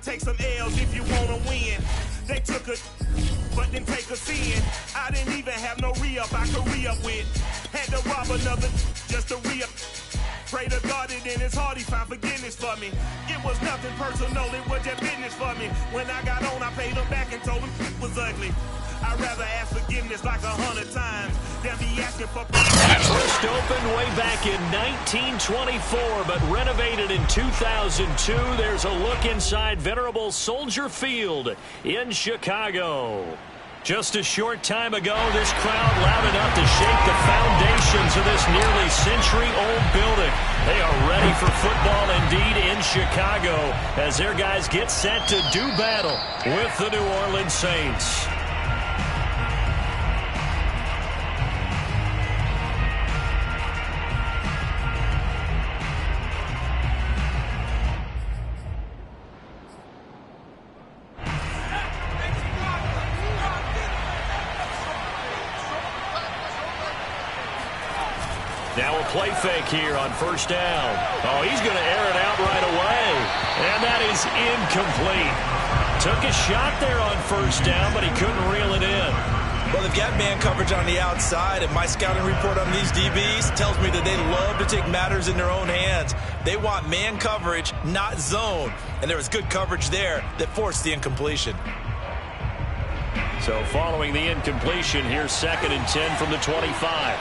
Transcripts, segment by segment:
Take some L's if you wanna win. They took a, but didn't take a sin. I didn't even have no re-up I could re-up with. Had to rob another just to re-up. Pray to God it in his heart he found forgiveness for me. It was nothing personal, it was just business for me. When I got on, I paid him back and told him it was ugly. I'd rather ask forgiveness like 100 times than be asking for... First opened way back in 1924, but renovated in 2002. There's a look inside venerable Soldier Field in Chicago. Just a short time ago, this crowd loud enough to shake the foundations of this nearly century-old building. They are ready for football indeed in Chicago as their guys get set to do battle with the New Orleans Saints. Now a play fake here on first down. Oh, he's going to air it out right away. And that is incomplete. Took a shot there on first down, but he couldn't reel it in. Well, they've got man coverage on the outside, and my scouting report on these DBs tells me that they love to take matters in their own hands. They want man coverage, not zone. And there was good coverage there that forced the incompletion. So following the incompletion, here's 2nd and 10 from the 25.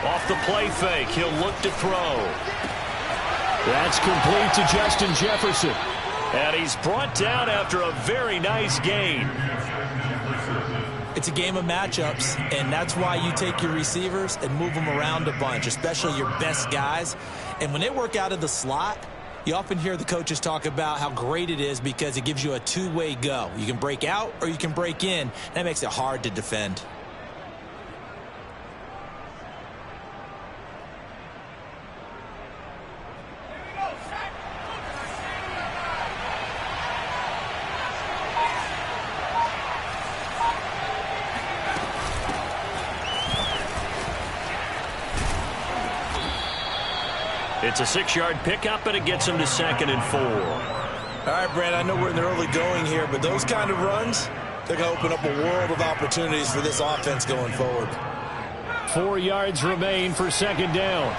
Off the play fake, he'll look to throw. That's complete to Justin Jefferson. And he's brought down after a very nice gain. It's a game of matchups, and that's why you take your receivers and move them around a bunch, especially your best guys. And when they work out of the slot, you often hear the coaches talk about how great it is because it gives you a two-way go. You can break out or you can break in. That makes it hard to defend. It's a 6-yard pickup, and it gets him to 2nd and 4. All right, Brad, I know we're in the early going here, but those kind of runs, they're going to open up a world of opportunities for this offense going forward. 4 yards remain for 2nd down.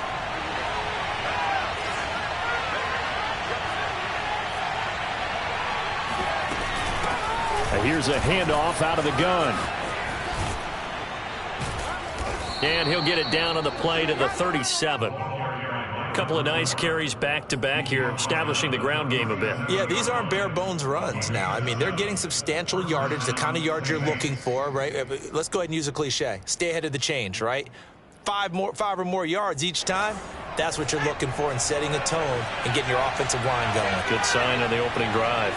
And here's a handoff out of the gun. And he'll get it down on the play to the 37. Couple of nice carries back-to-back here, establishing the ground game a bit. Yeah, these aren't bare-bones runs now. I mean, they're getting substantial yardage, the kind of yards you're looking for, right? Let's go ahead and use a cliche. Stay ahead of the change, right? 5 or more yards each time, that's what you're looking for in setting a tone and getting your offensive line going. Good sign on the opening drive.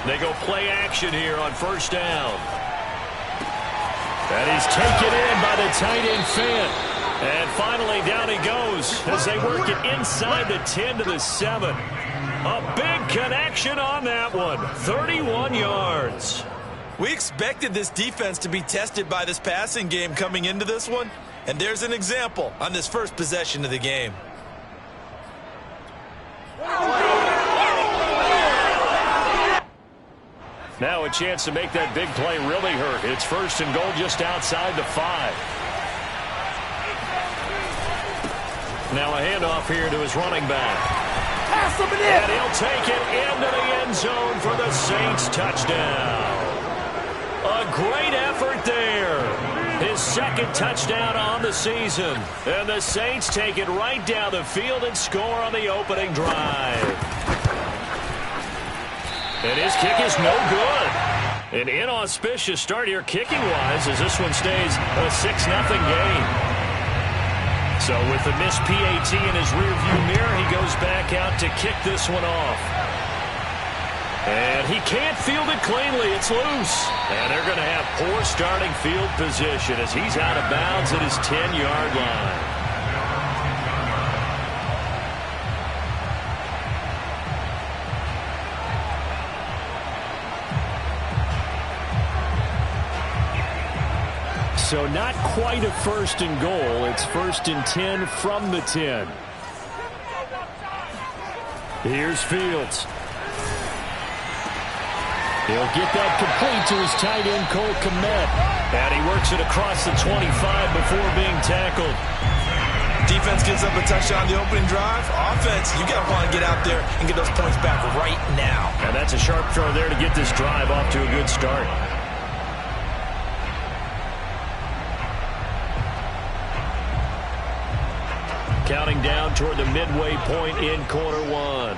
They go play action here on first down. And he's taken in by the tight end Fant. And finally, down he goes as they work it inside the 10 to the 7. A big connection on that one. 31 yards. We expected this defense to be tested by this passing game coming into this one. And there's an example on this first possession of the game. Now a chance to make that big play really hurt. It's 1st and goal just outside the 5. Now a handoff here to his running back. Pass him in. And he'll take it into the end zone for the Saints touchdown. A great effort there. His 2nd touchdown on the season. And the Saints take it right down the field and score on the opening drive. And his kick is no good. An inauspicious start here kicking-wise as this one stays a 6-0 game. So with the missed PAT in his rearview mirror, he goes back out to kick this one off. And he can't field it cleanly. It's loose. And they're going to have poor starting field position as he's out of bounds at his 10-yard line. So not quite a first and goal. It's first and 10 from the 10. Here's Fields. He'll get that complete to his tight end, Cole Kmet. And he works it across the 25 before being tackled. Defense gives up a touchdown on the opening drive. Offense, you got to want to get out there and get those points back right now. And that's a sharp throw there to get this drive off to a good start. Counting down toward the midway point in quarter one.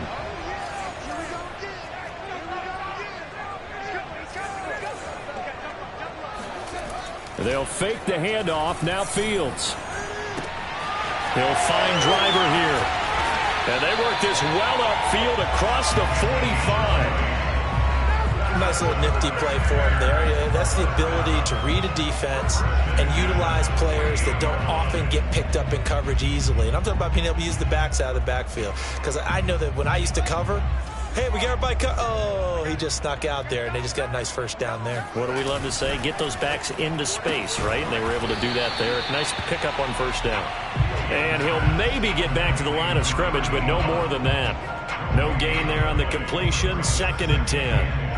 They'll fake the handoff. Now Fields. He'll find Driver here. And they work this well upfield across the 45. Nice little nifty play for him there. Yeah, that's the ability to read a defense and utilize players that don't often get picked up in coverage easily. And I'm talking about being able to use the backs out of the backfield. Because I know that when I used to cover, hey, we got everybody cut. Oh, he just snuck out there, and they just got a nice first down there. What do we love to say? Get those backs into space, right? And they were able to do that there. Nice pickup on first down. And he'll maybe get back to the line of scrimmage, but no more than that. No gain there on the completion. 2nd and 10.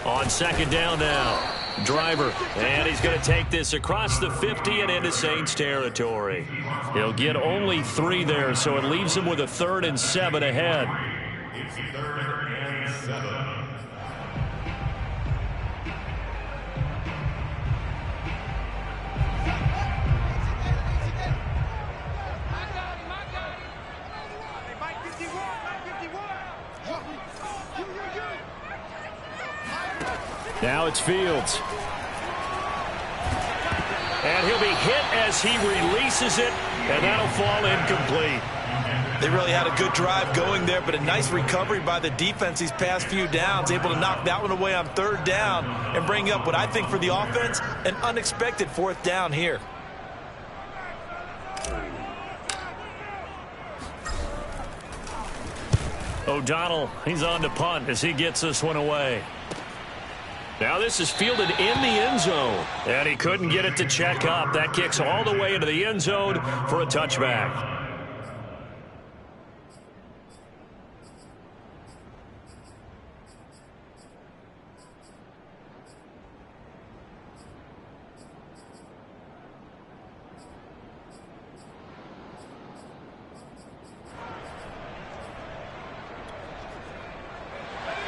On 2nd down now, Driver, and he's going to take this across the 50 and into Saints territory. He'll get only 3 there, so it leaves him with a 3rd and 7 ahead. It's 3rd and 7. Now it's Fields. And he'll be hit as he releases it, and that'll fall incomplete. They really had a good drive going there, but a nice recovery by the defense these past few downs, able to knock that one away on 3rd down and bring up what I think for the offense, an unexpected 4th down here. O'Donnell, he's on to punt as he gets this one away. Now this is fielded in the end zone, and he couldn't get it to check up. That kicks all the way into the end zone for a touchback.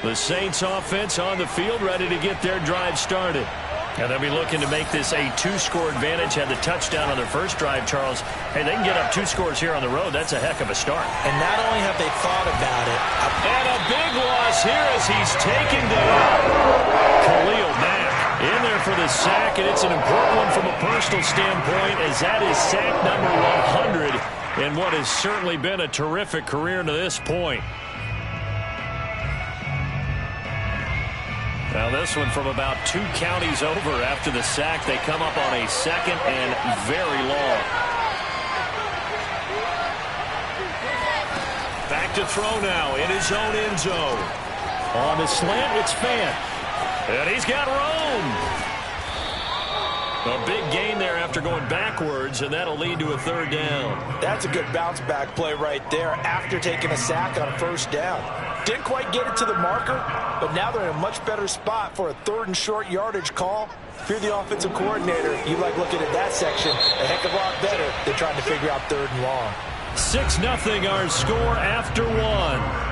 The Saints offense on the field, ready to get their drive started. And they'll be looking to make this a 2-score advantage. Had the touchdown on their first drive, Charles. Hey, they can get up 2 scores here on the road. That's a heck of a start. And not only have they thought about it. And a big loss here as he's taken down. Khalil Mack in there for the sack, and it's an important one from a personal standpoint, as that is sack number 100 in what has certainly been a terrific career to this point. Now this one from about 2 counties over after the sack. They come up on a 2nd and very long. Back to throw now in his own end zone. On the slant, it's Fant. And he's got room. A big gain there after going backwards, and that'll lead to a 3rd down. That's a good bounce back play right there after taking a sack on 1st down. Didn't quite get it to the marker, but now they're in a much better spot for a 3rd and short yardage call. If you're the offensive coordinator, you like looking at that section a heck of a lot better than trying to figure out 3rd and long. 6-0 our score after 1.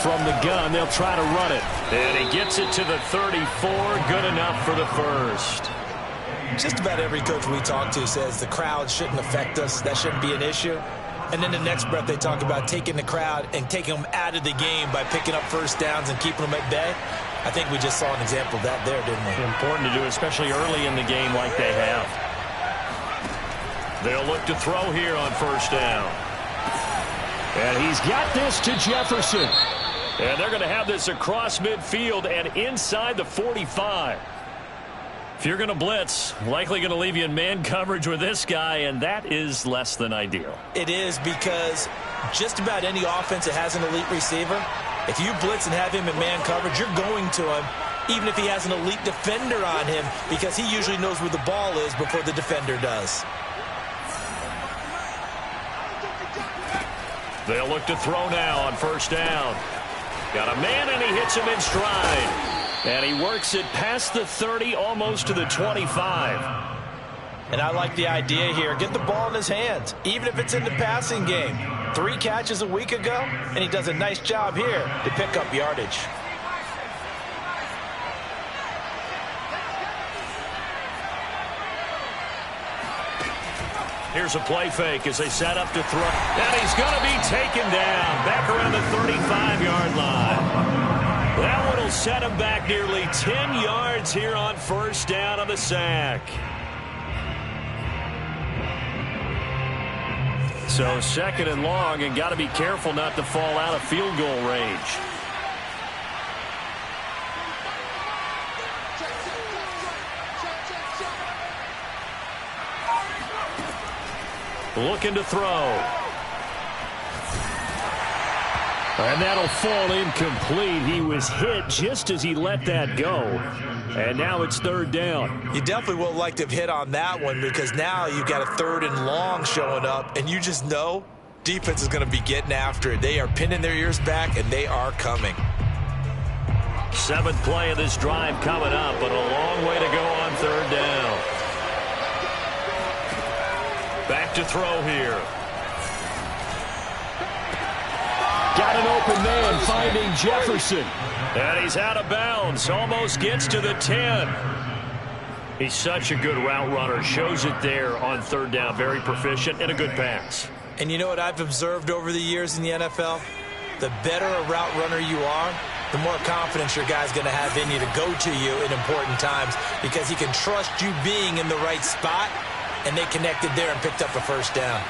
From the gun, they'll try to run it. And he gets it to the 34. Good enough for the first. Just about every coach we talk to says the crowd shouldn't affect us. That shouldn't be an issue. And then the next breath they talk about taking the crowd and taking them out of the game by picking up 1st downs and keeping them at bay. I think we just saw an example of that there, didn't we? Important to do, especially early in the game like they have. They'll look to throw here on first down. And he's got this to Jefferson. And they're going to have this across midfield and inside the 45. If you're going to blitz, likely going to leave you in man coverage with this guy, and that is less than ideal. It is, because just about any offense that has an elite receiver, if you blitz and have him in man coverage, you're going to him, even if he has an elite defender on him, because he usually knows where the ball is before the defender does. They'll look to throw now on first down. Got a man, and he hits him in stride. And he works it past the 30, almost to the 25. And I like the idea here. Get the ball in his hands, even if it's in the passing game. 3 catches a week ago, and he does a nice job here to pick up yardage. Here's a play fake as they set up to throw. And he's going to be taken down back around the 35-yard line. That one will set him back nearly 10 yards here on first down on the sack. So second and long, and got to be careful not to fall out of field goal range. Looking to throw. And that'll fall incomplete. He was hit just as he let that go. And now it's third down. You definitely would like to have hit on that one, because now you've got a third and long showing up, and you just know defense is going to be getting after it. They are pinning their ears back, and they are coming. 7th play of this drive coming up, but a long way to go on third down. Back to throw here. Got an open man, finding Jefferson. And he's out of bounds. Almost gets to the 10. He's such a good route runner. Shows it there on third down. Very proficient and a good pass. And you know what I've observed over the years in the NFL? The better a route runner you are, the more confidence your guy's going to have in you to go to you in important times, because he can trust you being in the right spot, and they connected there and picked up a first down.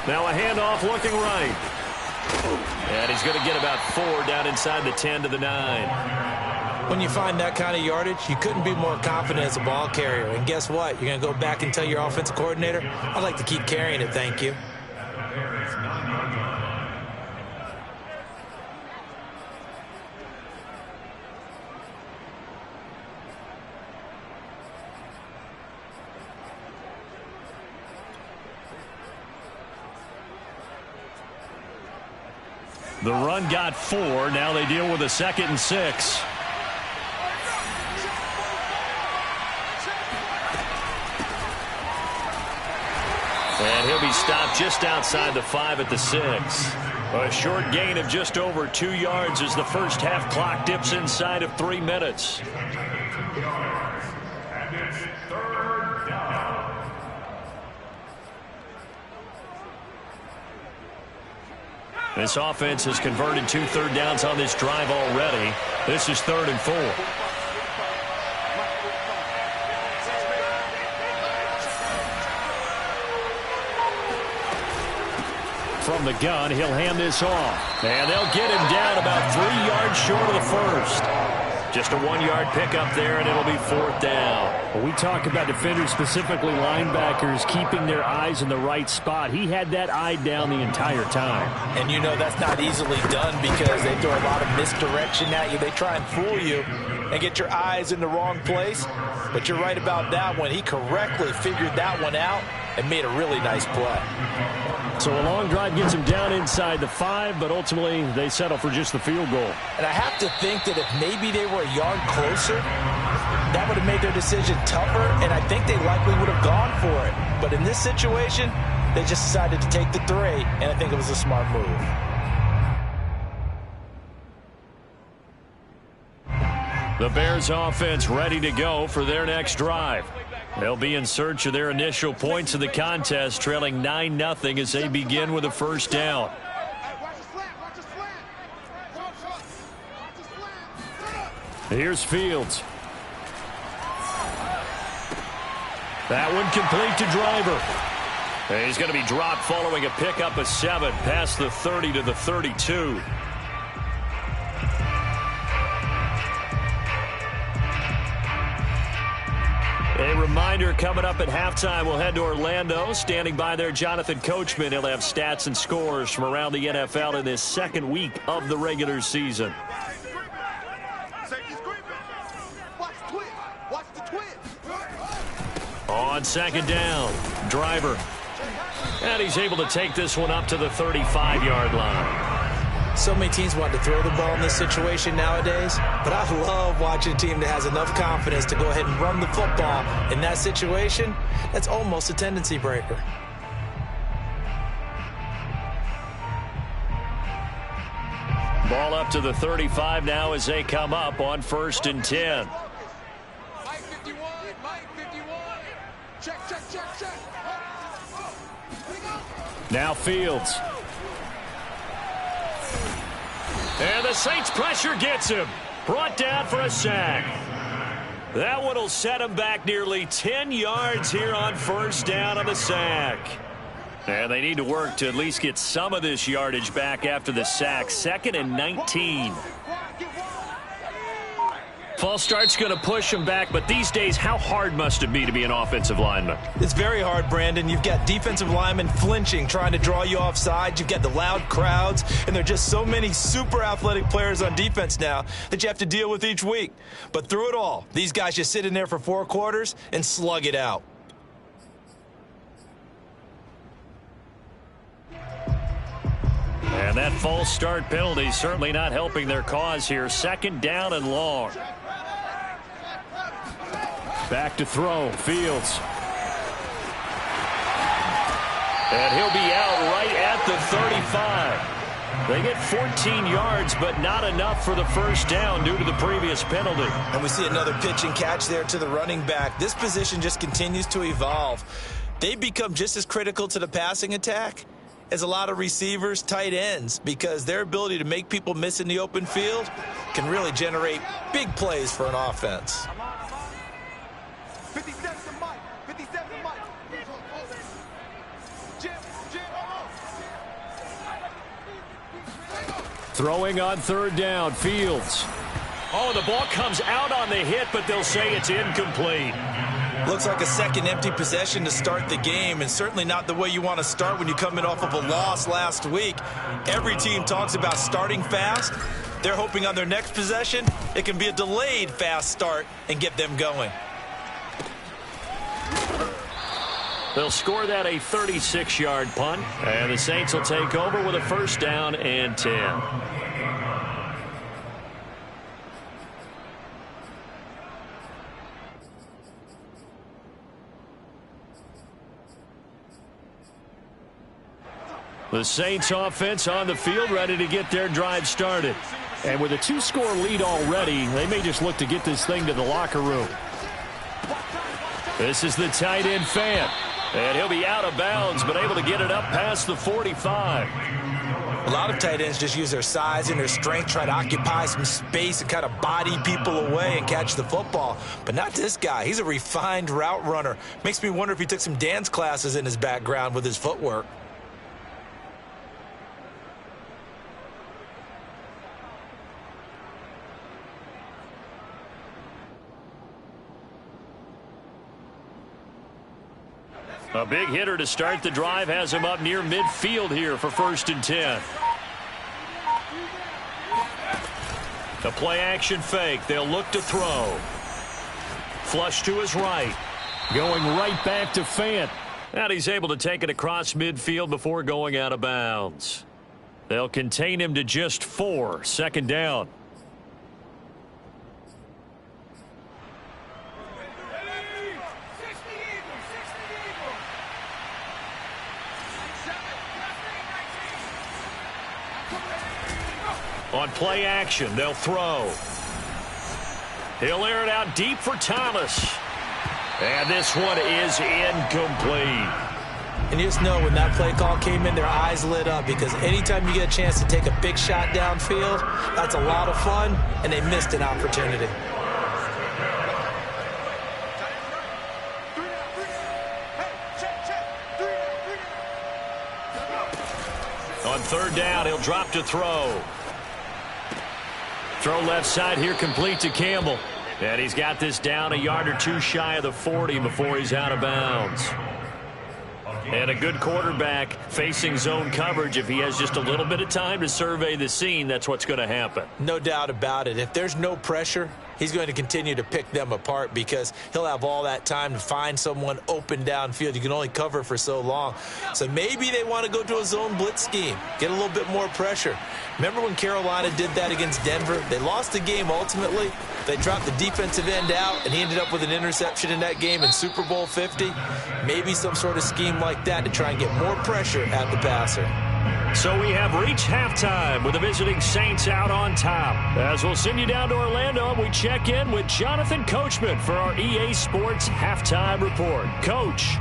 Now a handoff looking right. And he's going to get about 4 down inside the 10 to the 9. When you find that kind of yardage, you couldn't be more confident as a ball carrier. And guess what? You're going to go back and tell your offensive coordinator, I'd like to keep carrying it, thank you. The run got 4. Now they deal with a 2nd and 6. And he'll be stopped just outside the 5 at the 6. A short gain of just over 2 yards as the first half clock dips inside of 3 minutes. This offense has converted 2 third downs on this drive already. This is 3rd and 4. From the gun, he'll hand this off. And they'll get him down about 3 yards short of the first. Just a 1-yard pickup there, and it'll be 4th down. Well, we talk about defenders, specifically linebackers, keeping their eyes in the right spot. He had that eye down the entire time. And you know that's not easily done, because they throw a lot of misdirection at you. They try and fool you and get your eyes in the wrong place. But you're right about that one. He correctly figured that one out and made a really nice play. So a long drive gets him down inside the 5, but ultimately they settle for just the field goal. And I have to think that if maybe they were a yard closer, that would have made their decision tougher, and I think they likely would have gone for it. But in this situation, they just decided to take the 3, and I think it was a smart move. The Bears offense ready to go for their next drive. They'll be in search of their initial points of the contest, trailing 9-0 as they begin with a first down. Here's Fields. That one complete to Driver. He's going to be dropped following a pickup of 7 past the 30 to the 32. A reminder, coming up at halftime, we'll head to Orlando. Standing by there, Jonathan Coachman. He'll have stats and scores from around the NFL in this second week of the regular season. On second down, Driver. And he's able to take this one up to the 35-yard line. So many teams want to throw the ball in this situation nowadays, but I love watching a team that has enough confidence to go ahead and run the football. In that situation, that's almost a tendency breaker. Ball up to the 35 now as they come up on 1st and 10. Mike 51, Mike 51. Check. Now Fields. And the Saints pressure gets him. Brought down for a sack. That one will set him back nearly 10 yards here on 1st down on the sack. And they need to work to at least get some of this yardage back after the sack. 2nd and 19. False start's going to push him back, but these days, how hard must it be to be an offensive lineman? It's very hard, Brandon. You've got defensive linemen flinching, trying to draw you offside. You've got the loud crowds, and there are just so many super athletic players on defense now that you have to deal with each week. But through it all, these guys just sit in there for 4 quarters and slug it out. And that false start penalty certainly not helping their cause here. 2nd down and long. Back to throw. Fields. And he'll be out right at the 35. They get 14 yards, but not enough for the 1st down due to the previous penalty. And we see another pitch and catch there to the running back. This position just continues to evolve. They become just as critical to the passing attack as a lot of receivers, tight ends, because their ability to make people miss in the open field can really generate big plays for an offense. 57 to Mike. 57 to Mike. Throwing on 3rd down, Fields. Oh, the ball comes out on the hit, but they'll say it's incomplete. Looks like a second empty possession to start the game, and certainly not the way you want to start when you're coming off of a loss last week. Every team talks about starting fast. They're hoping on their next possession it can be a delayed fast start and get them going. They'll score that a 36-yard punt, and the Saints will take over with a 1st down and 10. The Saints offense on the field, ready to get their drive started. And with a 2-score lead already, they may just look to get this thing to the locker room. This is the tight end Fant. And he'll be out of bounds, but able to get it up past the 45. A lot of tight ends just use their size and their strength, try to occupy some space and kind of body people away and catch the football. But not this guy. He's a refined route runner. Makes me wonder if he took some dance classes in his background with his footwork. A big hitter to start the drive has him up near midfield here for 1st and 10. The play action fake. They'll look to throw. Flush to his right. Going right back to Fant. And he's able to take it across midfield before going out of bounds. They'll contain him to just 4. 2nd down. On play action, they'll throw. He'll air it out deep for Thomas. And this one is incomplete. And you just know when that play call came in, their eyes lit up, because anytime you get a chance to take a big shot downfield, that's a lot of fun, and they missed an opportunity. On third down, he'll drop to throw. Throw left side here, complete to Campbell. And he's got this down a yard or two shy of the 40 before he's out of bounds. And a good quarterback facing zone coverage. If he has just a little bit of time to survey the scene, that's what's going to happen. No doubt about it. If there's no pressure, he's going to continue to pick them apart, because he'll have all that time to find someone open downfield. You can only cover for so long. So maybe they want to go to a zone blitz scheme, get a little bit more pressure. Remember when Carolina did that against Denver? They lost the game ultimately. They dropped the defensive end out, and he ended up with an interception in that game in Super Bowl 50. Maybe some sort of scheme like that to try and get more pressure at the passer. So we have reached halftime with the visiting Saints out on top. As we'll send you down to Orlando, we check in with Jonathan Coachman for our EA Sports Halftime Report. Coach.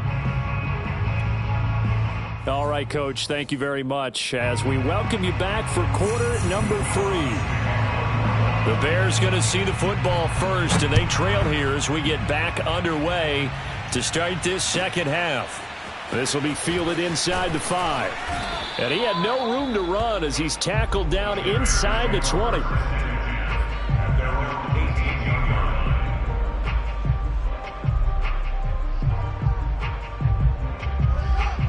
All right, Coach, thank you very much as we welcome you back for quarter number 3. The Bears going to see the football first, and they trail here as we get back underway to start this second half. This will be fielded inside the 5. And he had no room to run as he's tackled down inside the 20.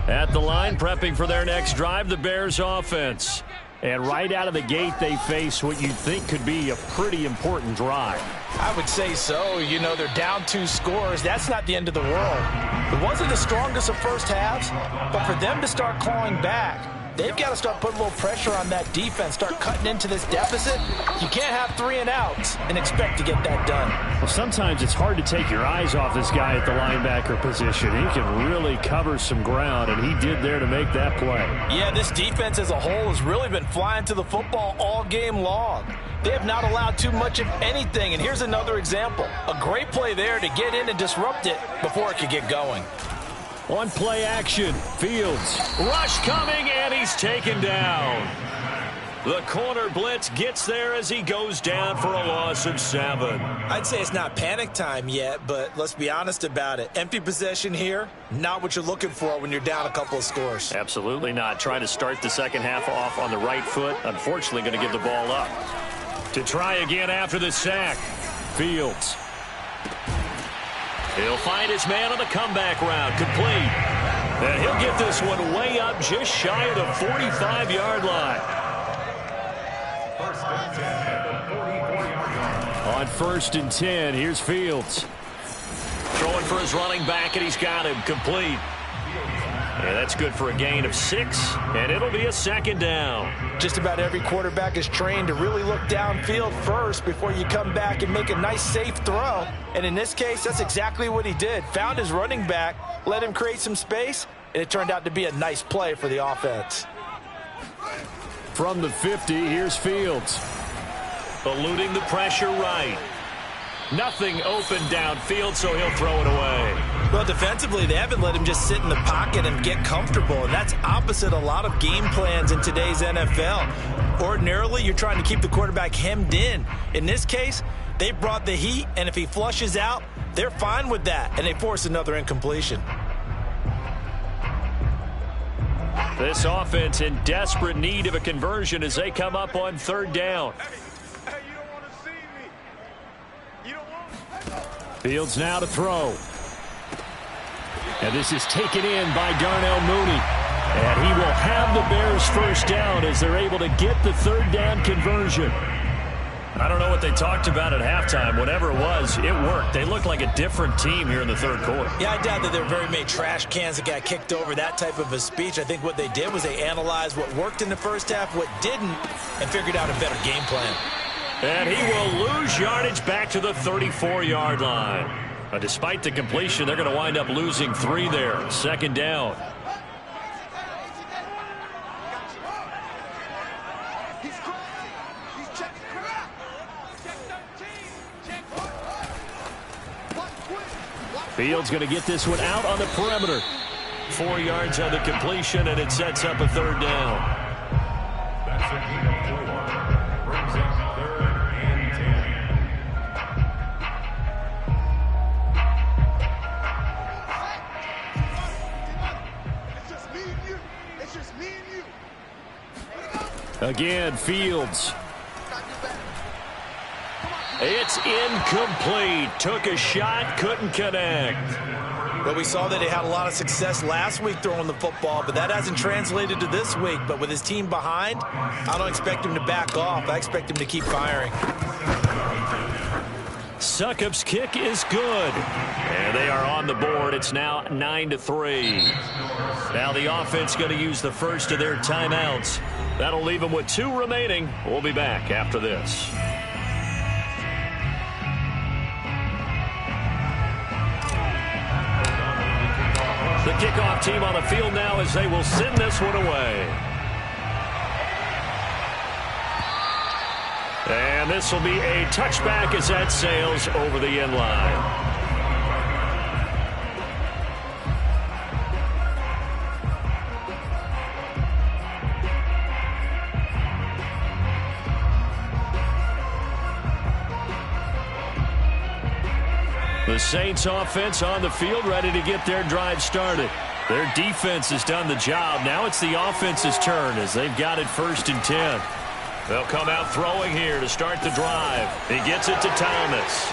At the line, prepping for their next drive, the Bears offense. And right out of the gate, they face what you think could be a pretty important drive. I would say so. You know, they're down 2 scores. That's not the end of the world. It wasn't the strongest of first halves, but for them to start clawing back, they've got to start putting a little pressure on that defense, start cutting into this deficit. You can't have 3 and outs and expect to get that done. Well, sometimes it's hard to take your eyes off this guy at the linebacker position. He can really cover some ground, and he did there to make that play. Yeah, this defense as a whole has really been flying to the football all game long. They have not allowed too much of anything, and here's another example. A great play there to get in and disrupt it before it could get going. On play action, Fields. Rush coming, and he's taken down. The corner blitz gets there as he goes down for a loss of 7. I'd say it's not panic time yet, but let's be honest about it. Empty possession here, not what you're looking for when you're down a couple of scores. Absolutely not. Trying to start the second half off on the right foot. Unfortunately, going to give the ball up. To try again after the sack, Fields. He'll find his man on the comeback route, complete. And he'll get this one way up just shy of the 45-yard line. On 1st and 10, here's Fields. Throwing for his running back, and he's got him, complete. Yeah, that's good for a gain of 6, and it'll be a second down. Just about every quarterback is trained to really look downfield first before you come back and make a nice, safe throw. And in this case, that's exactly what he did. Found his running back, let him create some space, and it turned out to be a nice play for the offense. From the 50, here's Fields. Eluding the pressure right. Nothing open downfield, so he'll throw it away. Well, defensively, they haven't let him just sit in the pocket and get comfortable, and that's opposite a lot of game plans in today's NFL. Ordinarily, you're trying to keep the quarterback hemmed in. In this case, they brought the heat, and if he flushes out, they're fine with that, and they force another incompletion. This offense in desperate need of a conversion as they come up on 3rd down. Fields now to throw. And this is taken in by Darnell Mooney. And he will have the Bears first down as they're able to get the 3rd down conversion. I don't know what they talked about at halftime. Whatever it was, it worked. They looked like a different team here in the 3rd quarter. Yeah, I doubt that there were very many trash cans that got kicked over, that type of a speech. I think what they did was they analyzed what worked in the first half, what didn't, and figured out a better game plan. And he will lose yardage back to the 34-yard line. Despite the completion, they're going to wind up losing 3 there. 2nd down. Fields going to get this one out on the perimeter. 4 yards on the completion, and it sets up a third down. That's a gain of 4. Brings up 3rd and 10. It's just me and you. It's just me and you. Again, Fields. It's incomplete. Took a shot, couldn't connect. Well, we saw that he had a lot of success last week throwing the football, but that hasn't translated to this week. But with his team behind, I don't expect him to back off. I expect him to keep firing. Succop's kick is good. And they are on the board. It's now 9-3. Now the offense going to use the first of their timeouts. That'll leave them with 2 remaining. We'll be back after this. The kickoff team on the field now as they will send this one away. And this will be a touchback as that sails over the end line. The Saints offense on the field ready to get their drive started. Their defense has done the job. Now it's the offense's turn as they've got it 1st and 10. They'll come out throwing here to start the drive. He gets it to Thomas.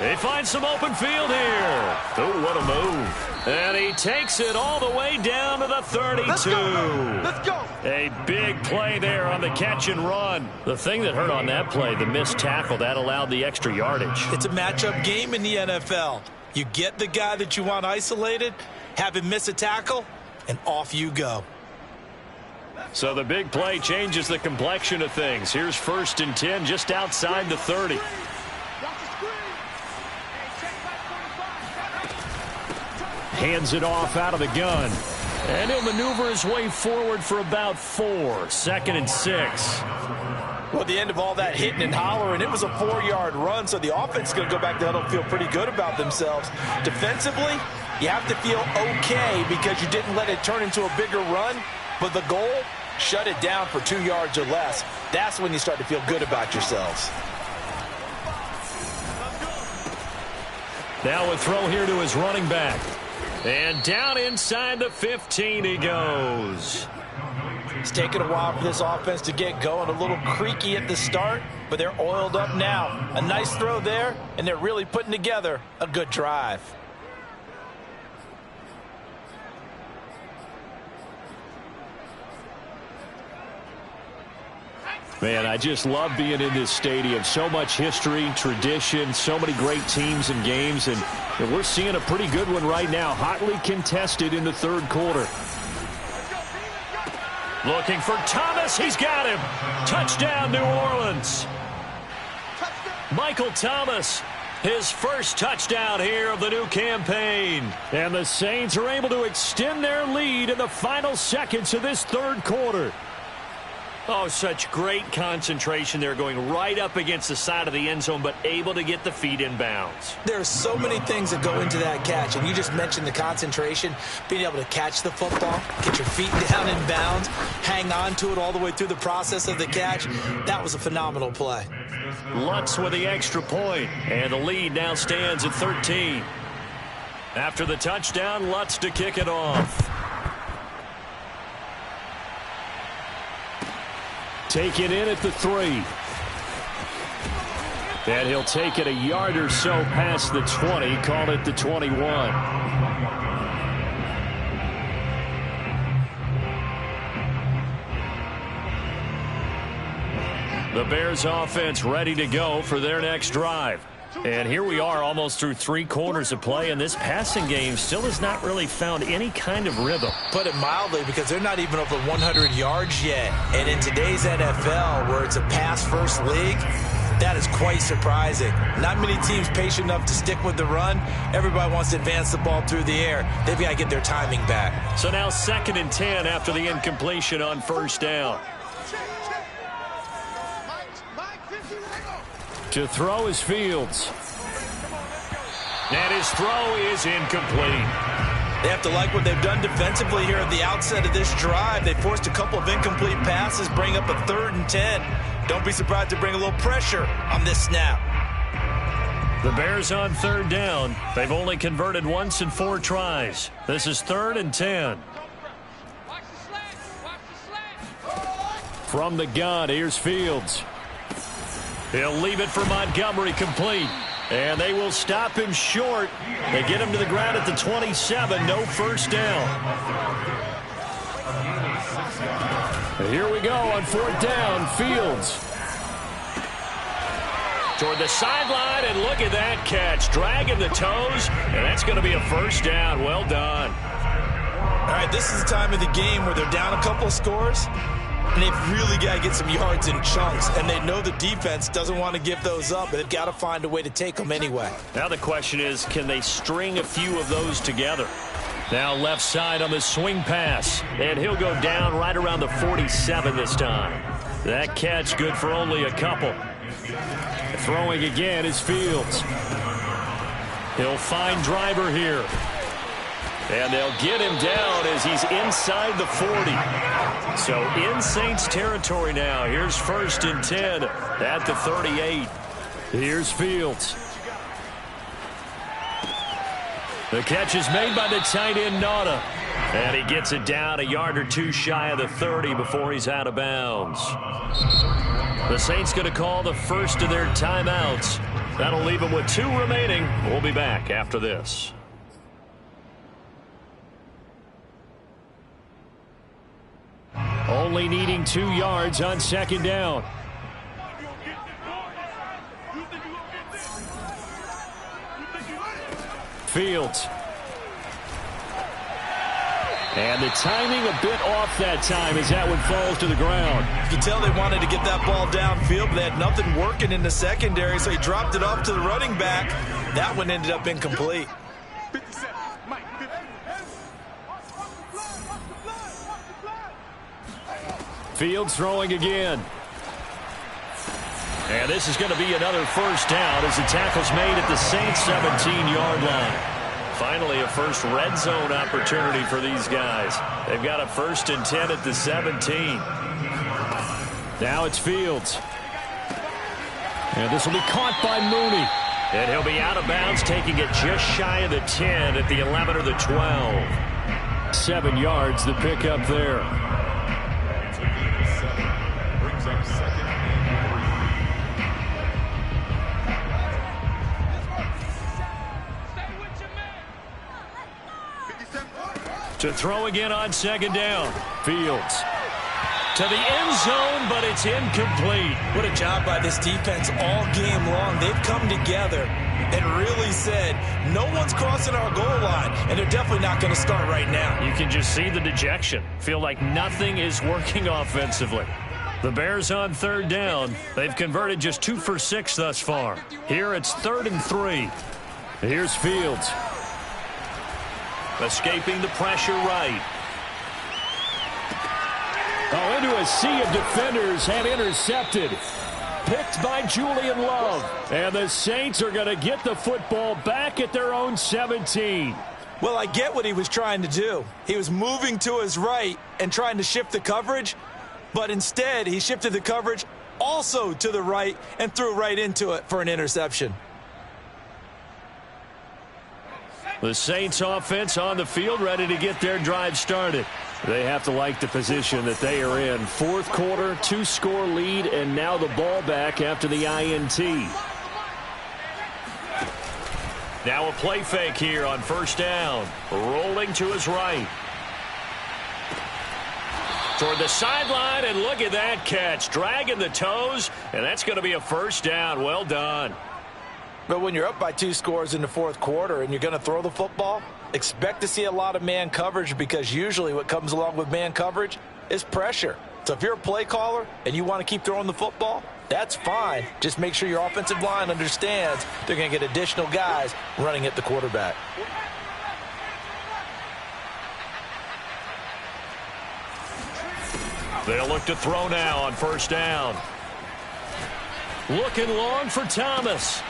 They find some open field here. Oh, what a move. And he takes it all the way down to the 32. Let's go. Let's go. A big play there on the catch and run. The thing that hurt on that play, the missed tackle, that allowed the extra yardage. It's a matchup game in the NFL. You get the guy that you want isolated, have him miss a tackle, and off you go. So the big play changes the complexion of things. Here's 1st and 10 just outside the 30. Hands it off out of the gun. And he'll maneuver his way forward for about 4. 2nd and 6. Well, at the end of all that hitting and hollering, it was a 4-yard run, so the offense is going to go back to huddle and feel pretty good about themselves. Defensively, you have to feel okay because you didn't let it turn into a bigger run, but the goal, shut it down for 2 yards or less. That's when you start to feel good about yourselves. Now a throw here to his running back. And down inside the 15 he goes. It's taken a while for this offense to get going. A little creaky at the start, but they're oiled up now. A nice throw there, and they're really putting together a good drive. Man, I just love being in this stadium. So much history, tradition, so many great teams and games, and we're seeing a pretty good one right now. Hotly contested in the 3rd quarter. Looking for Thomas. He's got him. Touchdown, New Orleans. Michael Thomas, his first touchdown here of the new campaign. And the Saints are able to extend their lead in the final seconds of this 3rd quarter. Oh, such great concentration. They're going right up against the side of the end zone, but able to get the feet in bounds. There are so many things that go into that catch, and you just mentioned the concentration, being able to catch the football, get your feet down in bounds, hang on to it all the way through the process of the catch. That was a phenomenal play. Lutz with the extra point, and the lead now stands at 13. After the touchdown, Lutz to kick it off. Take it in at the 3. And he'll take it a yard or so past the 20, call it the 21. The Bears offense ready to go for their next drive. And here we are almost through 3 quarters of play, and this passing game still has not really found any kind of rhythm. Put it mildly, because they're not even over 100 yards yet. And in today's NFL, where it's a pass-first league, that is quite surprising. Not many teams patient enough to stick with the run. Everybody wants to advance the ball through the air. They've got to get their timing back. So now 2nd and 10 after the incompletion on 1st down. To throw is Fields. And his throw is incomplete. They have to like what they've done defensively here at the outset of this drive. They forced a couple of incomplete passes, bring up a 3rd and 10. Don't be surprised to bring a little pressure on this snap. The Bears on 3rd down. They've only converted once in 4 tries. This is 3rd and 10. From the gun, here's Fields. He'll leave it for Montgomery, complete. And they will stop him short. They get him to the ground at the 27. No first down. And here we go on 4th down. Fields. Toward the sideline, and look at that catch. Dragging the toes, and that's going to be a first down. Well done. All right, this is the time of the game where they're down a couple of scores, and they've really got to get some yards in chunks, and they know the defense doesn't want to give those up, but they've got to find a way to take them anyway. Now the question is, can they string a few of those together? Now left side on the swing pass, and he'll go down right around the 47 this time. That catch good for only a couple. Throwing again is Fields. He'll find Driver here. And they'll get him down as he's inside the 40. So in Saints territory now. Here's 1st and 10 at the 38. Here's Fields. The catch is made by the tight end, Nauta. And he gets it down a yard or 2 shy of the 30 before he's out of bounds. The Saints going to call the first of their timeouts. That'll leave them with 2 remaining. We'll be back after this. Only needing 2 yards on 2nd down. Fields. And the timing a bit off that time as that one falls to the ground. You can tell they wanted to get that ball downfield, but they had nothing working in the secondary, so he dropped it off to the running back. That one ended up incomplete. Fields throwing again. And this is going to be another first down as the tackle's made at the Saints 17-yard line. Finally, a first red zone opportunity for these guys. They've got a 1st and 10 at the 17. Now it's Fields. And this will be caught by Mooney. And he'll be out of bounds, taking it just shy of the 10 at the 11 or the 12. 7 yards, the pickup there. To throw again on 2nd down. Fields. To the end zone, but it's incomplete. What a job by this defense all game long. They've come together and really said, no one's crossing our goal line, and they're definitely not going to start right now. You can just see the dejection. Feel like nothing is working offensively. The Bears on 3rd down. They've converted just 2 for 6 thus far. Here it's 3rd and 3. Here's Fields. Escaping the pressure right. Oh, into a sea of defenders and intercepted. Picked by Julian Love. And the Saints are going to get the football back at their own 17. Well, I get what he was trying to do. He was moving to his right and trying to shift the coverage, but instead he shifted the coverage also to the right and threw right into it for an interception. The Saints offense on the field, ready to get their drive started. They have to like the position that they are in. 4th quarter, 2-score lead, and now the ball back after the INT. Now a play fake here on 1st down. Rolling to his right. Toward the sideline, and look at that catch. Dragging the toes, and that's going to be a first down. Well done. But when you're up by 2 scores in the 4th quarter and you're going to throw the football, expect to see a lot of man coverage, because usually what comes along with man coverage is pressure. So if you're a play caller and you want to keep throwing the football, that's fine. Just make sure your offensive line understands they're going to get additional guys running at the quarterback. They'll look to throw now on 1st down. Looking long for Thomas.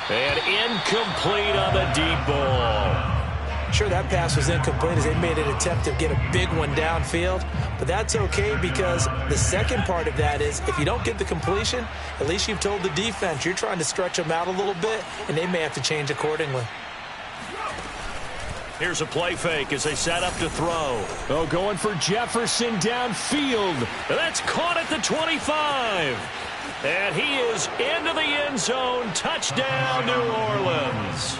And incomplete on the deep ball. sure that pass was incomplete as they made an attempt to get a big one downfield. But that's okay because the second part of that is if you don't get the completion, at least you've told the defense you're trying to stretch them out a little bit, and they may have to change accordingly. Here's a play fake as they set up to throw. Oh, going for Jefferson downfield. That's caught at the 25. And he is into the end zone. Touchdown, New Orleans.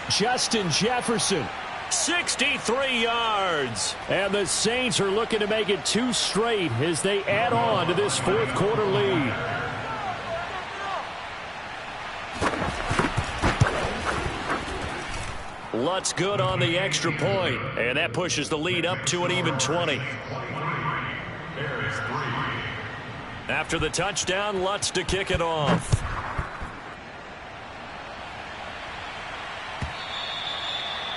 Justin Jefferson. 63 yards. And the Saints are looking to make it 2 straight as they add on to this fourth quarter lead. Lutz good on the extra point, and that pushes the lead up to an even 20. After the touchdown, Lutz to kick it off.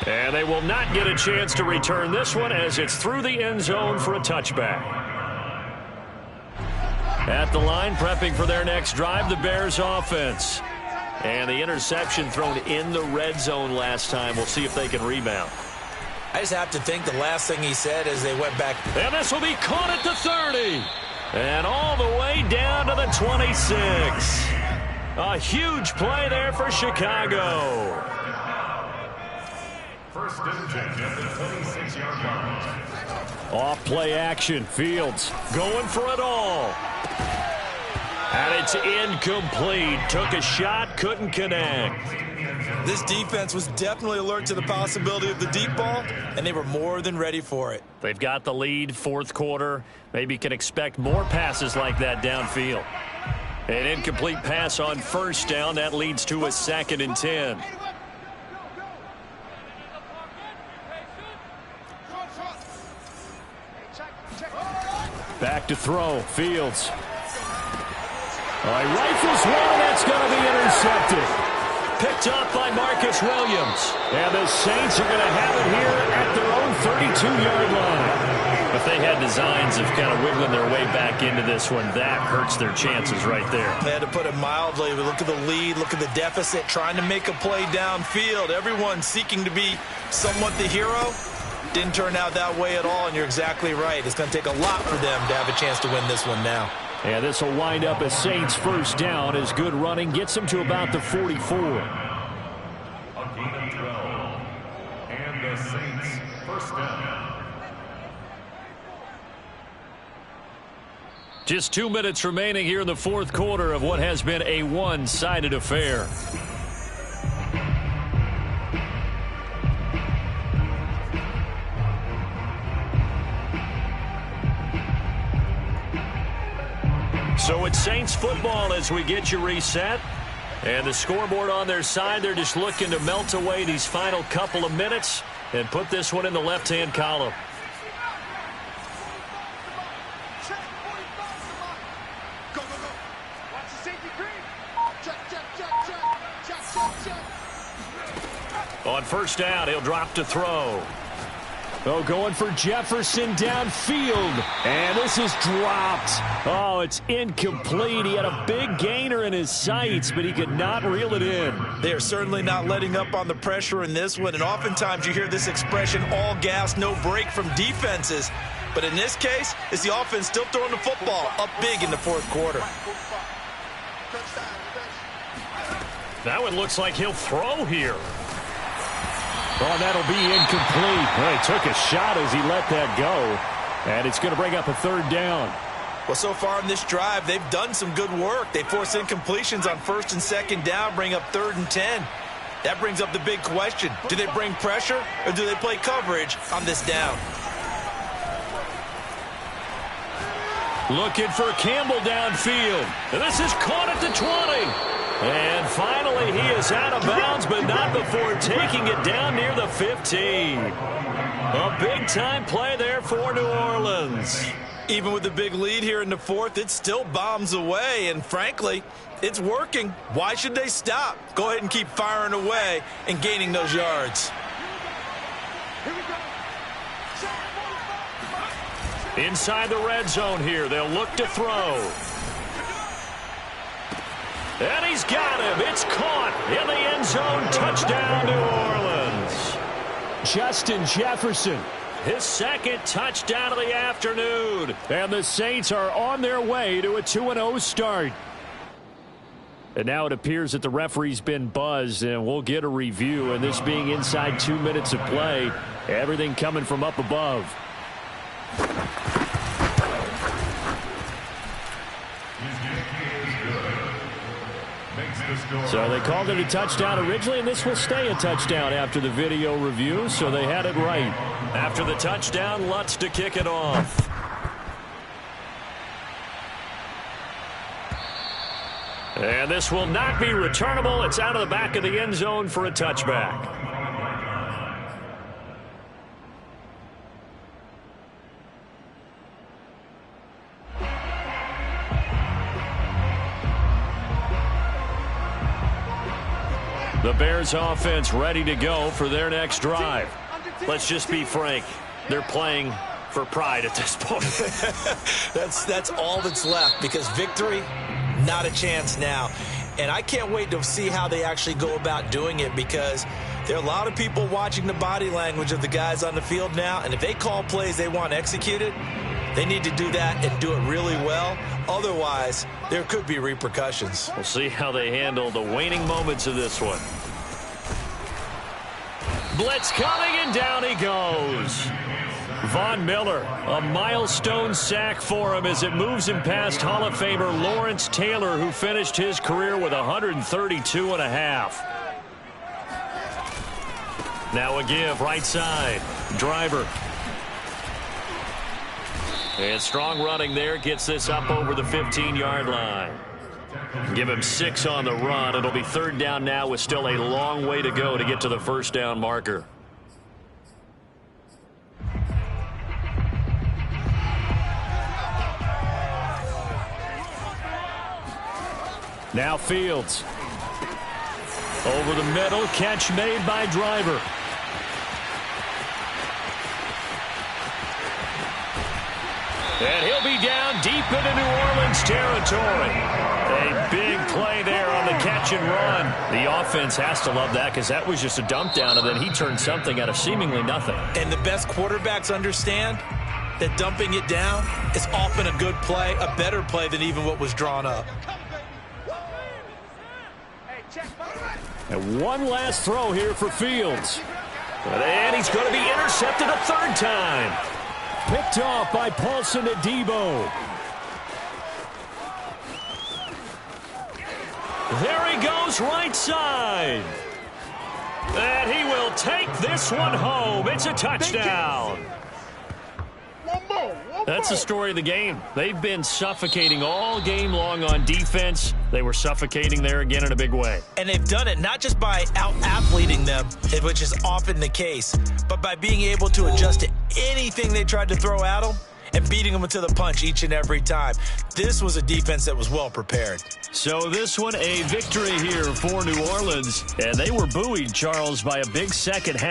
And they will not get a chance to return this one as it's through the end zone for a touchback. At the line, prepping for their next drive, the Bears offense. And the interception thrown in the red zone last time. We'll see if they can rebound. I just have to think the last thing he said as they went back. And this will be caught at the 30. And all the way down to the 26. A huge play there for Chicago. First interception at the 26-yard line. Off play action. Fields going for it all. And it's incomplete. Took a shot, couldn't connect. This defense was definitely alert to the possibility of the deep ball, and they were more than ready for it. They've got the lead, fourth quarter. Maybe can expect more passes like that downfield. An incomplete pass on first down. That leads to a 2nd and 10. back to throw. Fields. He rifles one, and that's going to be intercepted. Picked up by Marcus Williams. And the Saints are going to have it here at their own 32-yard line. If they had designs of kind of wiggling their way back into this one, that hurts their chances right there. They had to put it mildly. Look at the lead, look at the deficit, trying to make a play downfield. Everyone seeking to be somewhat the hero. Didn't turn out that way at all, and you're exactly right. It's going to take a lot for them to have a chance to win this one now. And this will wind up a Saints first down as good running gets them to about the 44. A gain of 12. And the Saints first down. Just 2 minutes remaining here in the fourth quarter of what has been a one-sided affair. So it's Saints football as we get you reset. And the scoreboard on their side, they're just looking to melt away these final couple of minutes and put this one in the left-hand column. On first down, he'll drop to throw. Going for Jefferson downfield. And this is dropped. Oh, it's incomplete. He had a big gainer in his sights, but he could not reel it in. They are certainly not letting up on the pressure in this one, and oftentimes you hear this expression, all gas, no break from defenses. But in this case, it's the offense still throwing the football up big in the fourth quarter. That one looks like he'll throw here. Oh, that'll be incomplete. Well, he took a shot as he let that go. And it's going to bring up a third down. Well, so far in this drive, they've done some good work. They force incompletions on first and second down, bring up 3rd and 10. That brings up the big question. Do they bring pressure or do they play coverage on this down? Looking for Campbell downfield. And this is caught at the 20. And finally, he is out of bounds, but not before taking it down near the 15. A big-time play there for New Orleans. Even with the big lead here in the fourth, it still bombs away, and frankly, it's working. Why should they stop? Go ahead and keep firing away and gaining those yards. Inside the red zone here, they'll look to throw. And he's got him. It's caught in the end zone. Touchdown, New Orleans. Justin Jefferson. His second touchdown of the afternoon. And the Saints are on their way to a 2-0 start. And now it appears that the referee's been buzzed, and we'll get a review. And this being inside 2 minutes of play, everything coming from up above. So they called it a touchdown originally, and this will stay a touchdown after the video review, so they had it right. After the touchdown, Lutz to kick it off. And this will not be returnable. It's out of the back of the end zone for a touchback. The Bears offense ready to go for their next drive. Let's just be frank. They're playing for pride at this point. That's all that's left, because victory, not a chance now. And I can't wait to see how they actually go about doing it, because there are a lot of people watching the body language of the guys on the field now, and if they call plays they want executed, they need to do that and do it really well. Otherwise, there could be repercussions. We'll see how they handle the waning moments of this one. Blitz coming, and down he goes. Von Miller, a milestone sack for him as it moves him past Hall of Famer Lawrence Taylor, who finished his career with 132 and a half. Now a give, right side. Driver. And strong running there, gets this up over the 15-yard line. Give him 6 on the run. It'll be third down now with still a long way to go to get to the first down marker. Now Fields. Over the middle, catch made by Driver. And he'll be down deep into New Orleans territory. A big play there on the catch and run. The offense has to love that, because that was just a dump down, and then he turned something out of seemingly nothing. And the best quarterbacks understand that dumping it down is often a good play, a better play than even what was drawn up. And one last throw here for Fields. And he's going to be intercepted a third time. Picked off by Paulson Adebo. There he goes, right side. And he will take this one home. It's a touchdown. That's the story of the game. They've been suffocating all game long on defense. They were suffocating there again in a big way. And they've done it not just by out-athleting them, which is often the case, but by being able to adjust to anything they tried to throw at them and beating them to the punch each and every time. This was a defense that was well prepared. So this one a victory here for New Orleans. And they were buoyed, Charles, by a big second half.